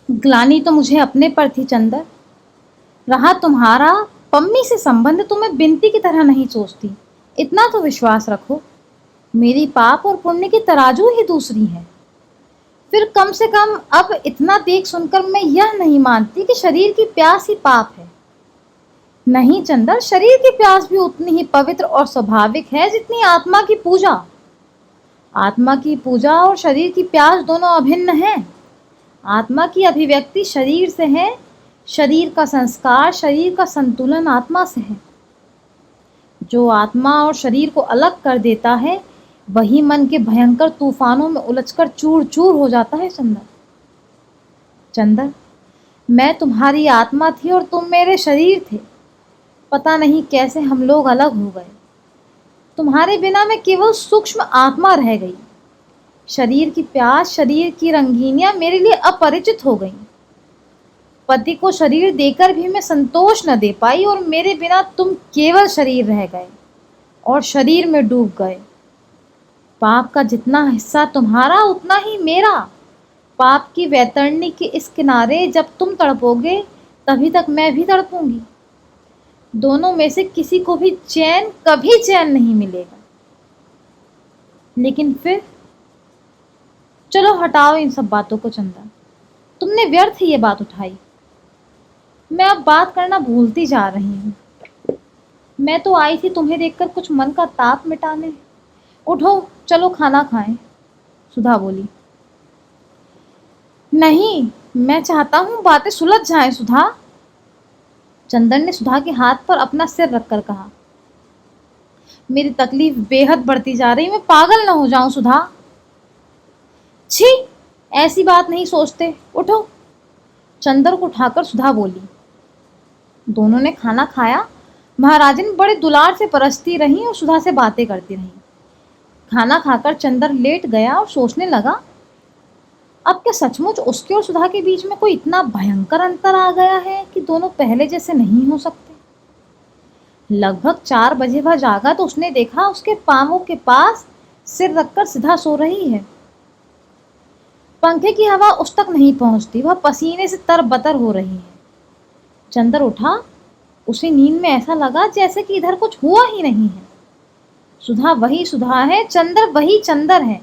ग्लानि तो मुझे अपने पर थी चंदर। रहा तुम्हारा पम्मी से संबंध तो मैं बिनती की तरह नहीं सोचती। इतना तो विश्वास रखो, मेरी पाप और पुण्य की तराजू ही दूसरी है। फिर कम से कम अब इतना देख सुनकर मैं यह नहीं मानती कि शरीर की प्यास ही पाप है। नहीं चंदर, शरीर की प्यास भी उतनी ही पवित्र और स्वाभाविक है जितनी आत्मा की पूजा। आत्मा की पूजा और शरीर की प्यास दोनों अभिन्न हैं। आत्मा की अभिव्यक्ति शरीर से है, शरीर का संस्कार, शरीर का संतुलन आत्मा से है। जो आत्मा और शरीर को अलग कर देता है वही मन के भयंकर तूफानों में उलझकर चूर चूर हो जाता है। चंदर चंदर, मैं तुम्हारी आत्मा थी और तुम मेरे शरीर थे। पता नहीं कैसे हम लोग अलग हो गए। तुम्हारे बिना मैं केवल सूक्ष्म आत्मा रह गई। शरीर की प्यास, शरीर की रंगीनियां मेरे लिए अपरिचित हो गईं। पति को शरीर देकर भी मैं संतोष न दे पाई और मेरे बिना तुम केवल शरीर रह गए और शरीर में डूब गए। पाप का जितना हिस्सा तुम्हारा उतना ही मेरा। पाप की वैतरणी के इस किनारे जब तुम तड़पोगे तभी तक मैं भी तड़पूंगी। दोनों में से किसी को भी चैन, कभी चैन नहीं मिलेगा। लेकिन फिर चलो हटाओ इन सब बातों को चंदा, तुमने व्यर्थ ही ये बात उठाई। मैं अब बात करना भूलती जा रही हूँ। मैं तो आई थी तुम्हें देखकर कुछ मन का ताप मिटाने। उठो चलो खाना खाएं, सुधा बोली। नहीं, मैं चाहता हूँ बातें सुलझ जाएं सुधा। चंदन ने सुधा के हाथ पर अपना सिर रखकर कहा। मेरी तकलीफ बेहद बढ़ती जा रही, मैं पागल न हो जाऊं सुधा। छी, ऐसी बात नहीं सोचते, उठो। चंदर को उठाकर सुधा बोली। दोनों ने खाना खाया। महाराजन बड़े दुलार से परसती रहीं और सुधा से बातें करती रहीं। खाना खाकर चंदर लेट गया और सोचने लगा, अब क्या सचमुच उसके और सुधा के बीच में कोई इतना भयंकर अंतर आ गया है कि दोनों पहले जैसे नहीं हो सकते। लगभग 4 बजे वह जागा तो उसने देखा उसके पांवों के पास सिर रखकर सीधा सो रही है। पंखे की हवा उस तक नहीं पहुंचती, वह पसीने से तरबतर हो रही है। चंदर उठा, उसे नींद में ऐसा लगा जैसे कि इधर कुछ हुआ ही नहीं है। सुधा वही सुधा है, चंदर वही चंदर है।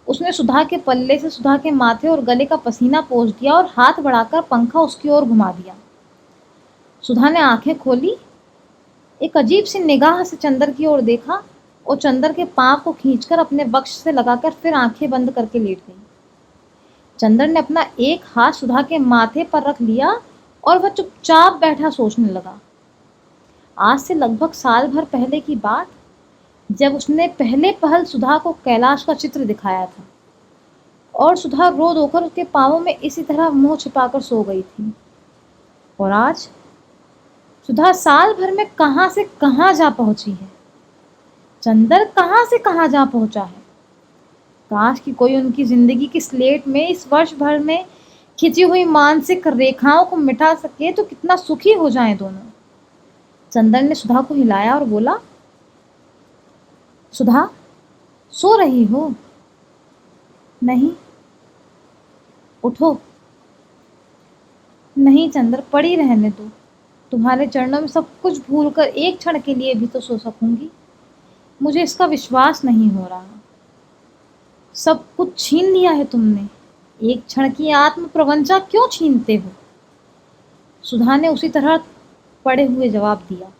उसने सुधा के पल्ले से सुधा के माथे और गले का पसीना पोंछ दिया और हाथ बढ़ाकर पंखा उसकी ओर घुमा दिया। सुधा ने आंखें खोली, एक अजीब सी निगाह से चंदर की ओर देखा और चंदर के पांव को खींचकर अपने वक्ष से लगाकर फिर आंखें बंद करके लेट गई। चंदर ने अपना एक हाथ सुधा के माथे पर रख लिया और वह चुपचाप बैठा सोचने लगा। आज से लगभग साल भर पहले की बात, जब उसने पहले पहल सुधा को कैलाश का चित्र दिखाया था और सुधा रो धोकर उसके पांवों में इसी तरह मुंह छिपाकर सो गई थी। और आज सुधा साल भर में कहां से कहां जा पहुंची है। चंदर कहां से कहां जा पहुंचा है। काश कि कोई उनकी जिंदगी की स्लेट में इस वर्ष भर में खिंची हुई मानसिक रेखाओं को मिटा सके तो कितना सुखी हो जाएं दोनों। चंदर ने सुधा को हिलाया और बोला, सुधा सो रही हो? नहीं। उठो। नहीं चंदर, पड़ी रहने दो। तुम्हारे चरणों में सब कुछ भूलकर एक क्षण के लिए भी तो सो सकूंगी। मुझे इसका विश्वास नहीं हो रहा। सब कुछ छीन लिया है तुमने, एक क्षण की आत्म प्रवंचा क्यों छीनते हो? सुधा ने उसी तरह पड़े हुए जवाब दिया।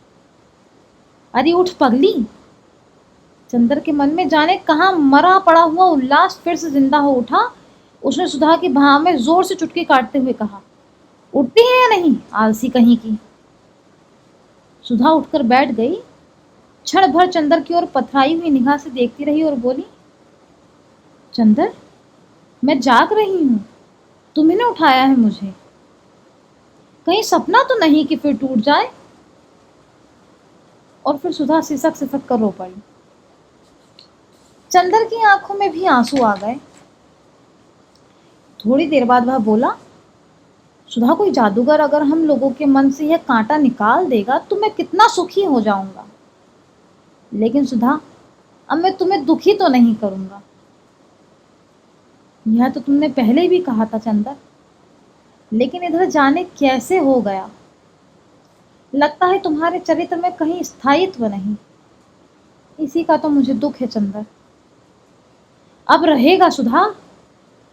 अरे उठ पगली। चंदर के मन में जाने कहाँ मरा पड़ा हुआ उल्लास फिर से जिंदा हो उठा। उसने सुधा के भाव में जोर से चुटकी काटते हुए कहा, उठती है या नहीं, आलसी कहीं की। सुधा उठकर बैठ गई। क्षण भर चंदर की ओर पथराई हुई निगाह से देखती रही और बोली, चंदर, मैं जाग रही हूँ, तुम्ही ने उठाया है मुझे। कहीं सपना तो नहीं कि फिर टूट जाए। और फिर सुधा सिसक सिसक कर रो पड़ी। चंदर की आंखों में भी आंसू आ गए। थोड़ी देर बाद वह बोला, सुधा, कोई जादूगर अगर हम लोगों के मन से यह कांटा निकाल देगा तो मैं कितना सुखी हो जाऊंगा। लेकिन सुधा, अब मैं तुम्हें दुखी तो नहीं करूंगा। यह तो तुमने पहले भी कहा था चंदर। लेकिन इधर जाने कैसे हो गया। लगता है तुम्हारे चरित्र में कहीं स्थायित्व नहीं। इसी का तो मुझे दुख है चंदर। अब रहेगा सुधा।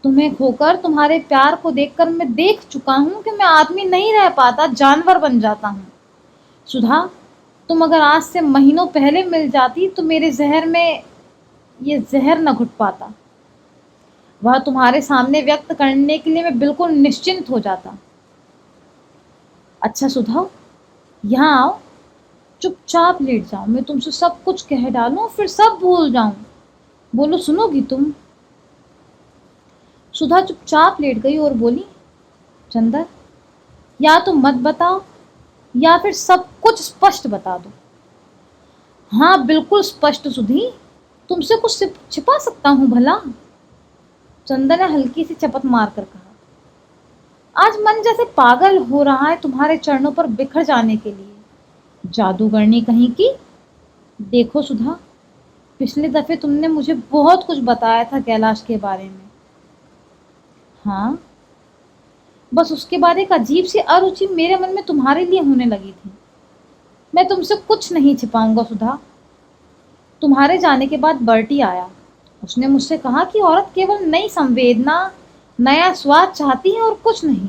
तुम्हें खोकर, तुम्हारे प्यार को देखकर मैं देख चुका हूँ कि मैं आदमी नहीं रह पाता, जानवर बन जाता हूँ। सुधा, तुम अगर आज से महीनों पहले मिल जाती तो मेरे ज़हर में ये ज़हर न घुट पाता। वह तुम्हारे सामने व्यक्त करने के लिए मैं बिल्कुल निश्चिंत हो जाता। अच्छा सुधा, यहाँ आओ, चुपचाप लेट जाओ, मैं तुमसे सब कुछ कह डालूं, फिर सब भूल जाऊं। बोलो, सुनोगी तुम? सुधा चुपचाप लेट गई और बोली, चंदर, या तो मत बताओ या फिर सब कुछ स्पष्ट बता दो। हाँ, बिल्कुल स्पष्ट सुधी। तुमसे कुछ छिपा सकता हूँ भला? चंदर ने हल्की सी चपत मार कर कहा। आज मन जैसे पागल हो रहा है तुम्हारे चरणों पर बिखर जाने के लिए। जादूगरनी कहीं की। देखो सुधा, पिछले दफे तुमने मुझे बहुत कुछ बताया था कैलाश के बारे में। हाँ, बस उसके बाद एक अजीब सी अरुचि मेरे मन में तुम्हारे लिए होने लगी थी। मैं तुमसे कुछ नहीं छिपाऊंगा सुधा। तुम्हारे जाने के बाद बर्टी आया। उसने मुझसे कहा कि औरत केवल नई संवेदना, नया स्वाद चाहती है और कुछ नहीं।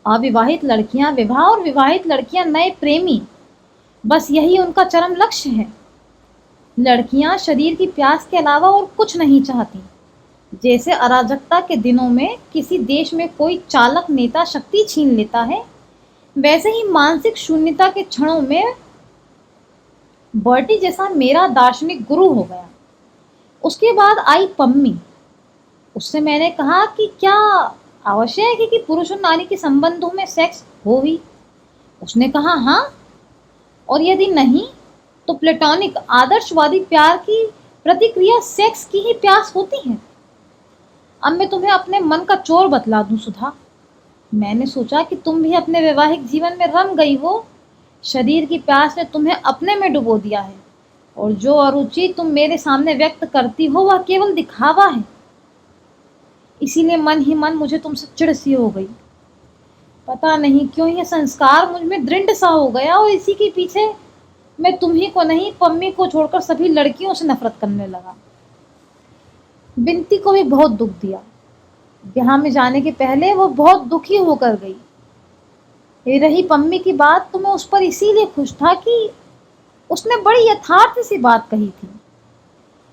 अविवाहित लड़कियां विवाह और विवाहित लड़कियां नए प्रेमी, बस यही उनका चरम लक्ष्य है। लड़कियां शरीर की प्यास के अलावा और कुछ नहीं चाहती। जैसे अराजकता के दिनों में किसी देश में कोई चालक नेता शक्ति छीन लेता है, वैसे ही मानसिक शून्यता के क्षणों में बर्टी जैसा मेरा दार्शनिक गुरु हो गया। उसके बाद आई पम्मी। उससे मैंने कहा कि क्या आवश्यक है कि पुरुष और नारी के संबंधों में सेक्स हो ही? उसने कहा हाँ, और यदि नहीं तो प्लेटोनिक आदर्शवादी प्यार की प्रतिक्रिया सेक्स की ही प्यास होती है। अब मैं तुम्हें अपने मन का चोर बतला दूं सुधा। मैंने सोचा कि तुम भी अपने वैवाहिक जीवन में रम गई हो। शरीर की प्यास ने तुम्हें अपने में डुबो दिया है, और जो अरुचि तुम मेरे सामने व्यक्त करती हो वह केवल दिखावा है। इसीलिए मन ही मन मुझे तुमसे चिढ़ सी हो गई। पता नहीं क्यों यह संस्कार मुझ में दृढ़ सा हो गया, और इसी के पीछे मैं तुम्ही को नहीं, पम्मी को छोड़कर सभी लड़कियों से नफरत करने लगा। बिनती को भी बहुत दुख दिया। ब्याह में जाने के पहले वो बहुत दुखी होकर गई। ये रही पम्मी की बात, तो मैं उस पर इसीलिए खुश था कि उसने बड़ी यथार्थ सी बात कही थी।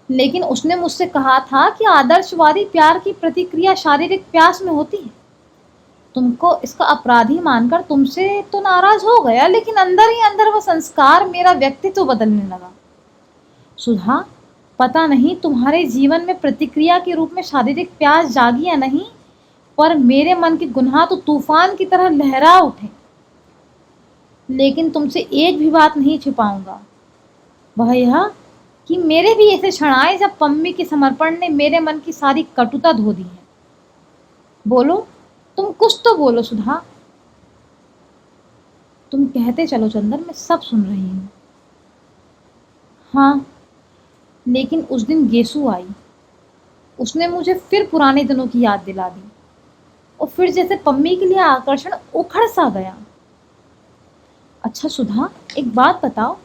लेकिन उसने मुझसे कहा था कि आदर्शवादी प्यार की प्रतिक्रिया शारीरिक प्यास में होती है। तुमको इसका अपराधी मानकर तुमसे तो नाराज हो गया, लेकिन अंदर ही अंदर वह संस्कार मेरा व्यक्तित्व बदलने लगा। सुधा, पता नहीं तुम्हारे जीवन में प्रतिक्रिया के रूप में शारीरिक प्यास जागी या नहीं, पर मेरे मन के गुनाह तो तूफान की तरह लहरा उठे। लेकिन तुमसे एक भी बात नहीं छिपाऊंगा, वह यह कि मेरे भी ऐसे क्षण आए जब पम्मी के समर्पण ने मेरे मन की सारी कटुता धो दी है। बोलो, तुम कुछ तो बोलो सुधा। तुम कहते चलो चंदर, मैं सब सुन रही हूँ। हाँ, लेकिन उस दिन गेसु आई। उसने मुझे फिर पुराने दिनों की याद दिला दी, और फिर जैसे पम्मी के लिए आकर्षण उखड़ सा गया। अच्छा सुधा, एक बात बताओ,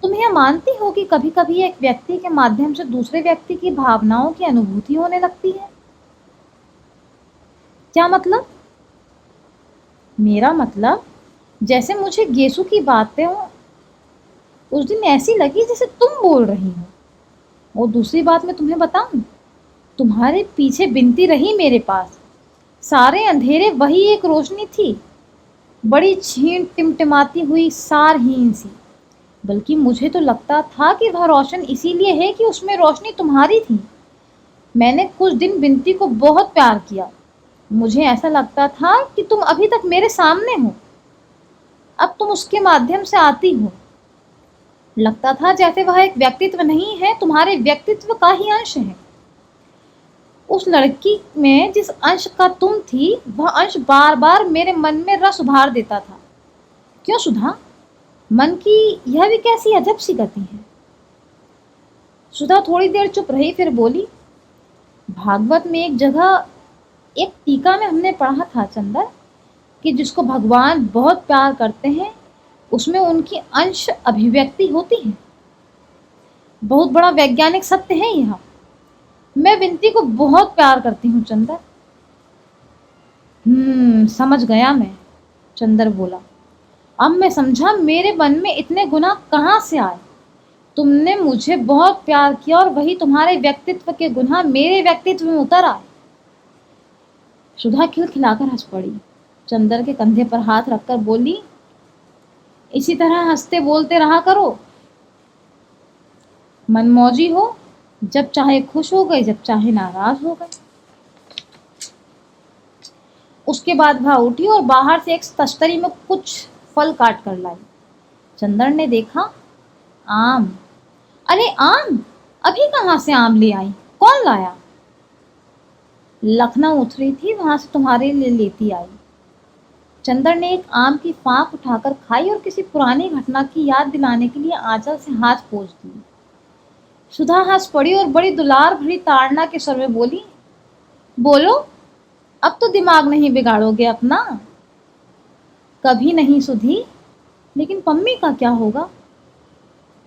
तुम यह मानती हो कि कभी कभी एक व्यक्ति के माध्यम से दूसरे व्यक्ति की भावनाओं की अनुभूति होने लगती है? क्या मतलब? मेरा मतलब, जैसे मुझे गेसु की बातें उस दिन ऐसी लगी जैसे तुम बोल रही हो। और दूसरी बात मैं तुम्हें बताऊं, तुम्हारे पीछे बिनती रही मेरे पास। सारे अंधेरे वही एक रोशनी थी, बड़ी क्षीण टिमटिमाती हुई, सारहीन सी। बल्कि मुझे तो लगता था कि वह रोशन इसीलिए है कि उसमें रोशनी तुम्हारी थी। मैंने कुछ दिन बिनती को बहुत प्यार किया। मुझे ऐसा लगता था कि तुम अभी तक मेरे सामने हो, अब तुम उसके माध्यम से आती हो। लगता था जैसे वह एक व्यक्तित्व नहीं है, तुम्हारे व्यक्तित्व का ही अंश है। उस लड़की में जिस अंश का तुम थी, वह अंश बार बार मेरे मन में रस उभार देता था। क्यों सुधा, मन की यह भी कैसी अजब सी गति है। सुधा थोड़ी देर चुप रही, फिर बोली, भागवत में एक जगह एक टीका में हमने पढ़ा था चंदर कि जिसको भगवान बहुत प्यार करते हैं उसमें उनकी अंश अभिव्यक्ति होती है। बहुत बड़ा वैज्ञानिक सत्य है यह। मैं विनती को बहुत प्यार करती हूँ चंदर। समझ गया मैं, चंदर बोला। अब मैं समझा मेरे मन में इतने गुनाह कहाँ से आए। तुमने मुझे बहुत प्यार किया और वही तुम्हारे व्यक्तित्व के गुनाह मेरे व्यक्तित्व में उतर आए। सुधा खिलखिलाकर हंस पड़ी। चंदर के कंधे पर हाथ रखकर बोली, इसी तरह हंसते बोलते रहा करो। मनमौजी हो, जब चाहे खुश हो गए, जब चाहे नाराज हो गए। उसके बाद वह उठी और बाहर से एक तश्तरी में कुछ फल काट कर लाई। चंदर ने देखा, आम। अरे आम, अभी कहाँ से आम ले आई? कौन लाया? लखनऊ उतरी थी, वहां से तुम्हारे लिए लेती आई। चंदर ने एक आम की फांक उठाकर खाई और किसी पुरानी घटना की याद दिलाने के लिए आंचल से हाथ पोंछ दिए। सुधा हंस पड़ी और बड़ी दुलार भरी ताड़ना के स्वर में बोली, बोलो, अब तो दिमाग नहीं बिगाड़ोगे अपना? कभी नहीं सुधी, लेकिन पम्मी का क्या होगा?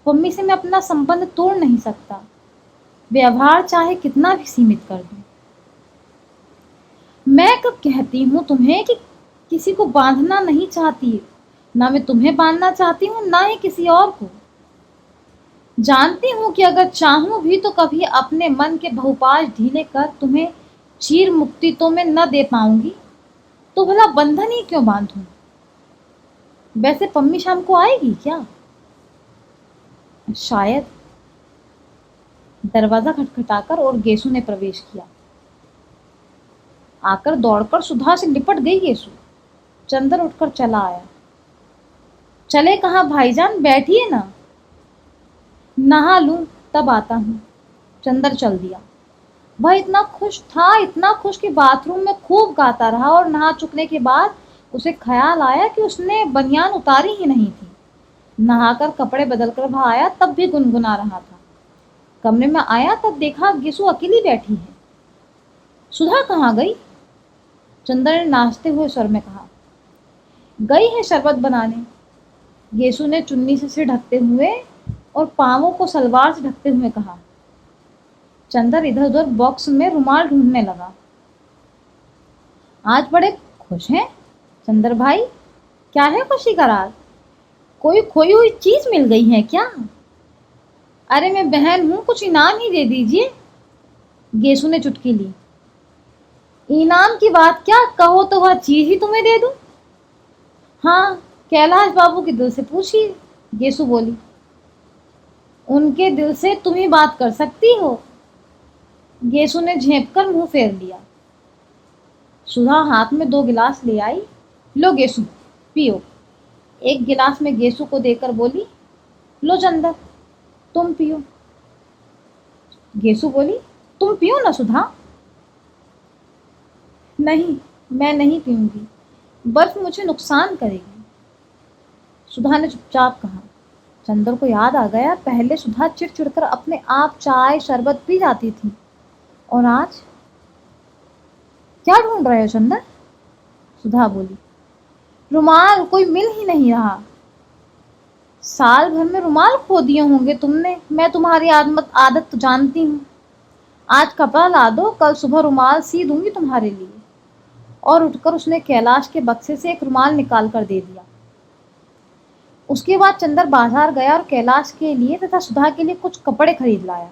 पम्मी से मैं अपना संबंध तोड़ नहीं सकता, व्यवहार चाहे कितना भी सीमित कर दूं। मैं कब कहती हूँ तुम्हें कि किसी को बांधना नहीं चाहती? ना मैं तुम्हें बांधना चाहती हूँ, ना ही किसी और को। जानती हूँ कि अगर चाहूं भी तो कभी अपने मन के बहुपाश ढीले कर तुम्हें चीर मुक्ति तो मैं न दे पाऊंगी, तो भला बंधन ही क्यों बांधूं? वैसे पम्मी शाम को आएगी क्या? शायद। दरवाजा खटखटाकर और गेसु ने प्रवेश किया। आकर दौड़कर सुधा से लिपट गई गेसु। चंदर उठकर चला आया। चले कहाँ भाईजान, बैठिए ना। नहा लूं तब आता हूँ। चंदर चल दिया। वह इतना खुश था, इतना खुश कि बाथरूम में खूब गाता रहा और नहा चुकने के बाद उसे ख्याल आया कि उसने बनियान उतारी ही नहीं थी। नहाकर कपड़े बदलकर वह आया, तब भी गुनगुना रहा था। कमरे में आया तब देखा गेसु अकेली बैठी है। सुधा कहाँ गई? चंदर ने नाचते हुए स्वर में कहा, गई है शरबत बनाने। गेसु ने चुन्नी से सिर ढकते हुए और पांवों को सलवार से ढकते हुए कहा। चंदर इधर उधर बॉक्स में रुमाल ढूंढने लगा। आज बड़े खुश हैं चंदर भाई, क्या है खुशी का राज? कोई खोई हुई चीज मिल गई है क्या? अरे मैं बहन हूं, कुछ इनाम ही दे दीजिए। गेसु ने चुटकी ली। इनाम की बात क्या, कहो तो वह चीज ही तुम्हें दे दूं। हाँ, कैलाश बाबू के दिल से पूछिए, गेसु बोली। उनके दिल से तुम ही बात कर सकती हो। गेसु ने झेंपकर मुंह फेर लिया। सुधा हाथ में 2 गिलास ले आई। लो गेसु, पियो। एक गिलास में गेसु को देकर बोली, लो चंदर, तुम पियो। गेसु बोली, तुम पियो ना सुधा। नहीं, मैं नहीं पीऊंगी, बर्फ मुझे नुकसान करेगी, सुधा ने चुपचाप कहा। चंदर को याद आ गया, पहले सुधा चिढ़ कर अपने आप चाय शरबत पी जाती थी, और आज? क्या ढूंढ रहे हो चंदर? सुधा बोली। रुमाल कोई मिल ही नहीं रहा। साल भर में रुमाल खो दिए होंगे तुमने, मैं तुम्हारी आदत तो जानती हूँ। आज कपड़ा ला दो, कल सुबह रुमाल सी दूंगी तुम्हारे लिए। और उठकर उसने कैलाश के बक्से से एक रुमाल निकाल कर दे दिया। उसके बाद चंदर बाजार गया और कैलाश के लिए तथा सुधा के लिए कुछ कपड़े खरीद लाया।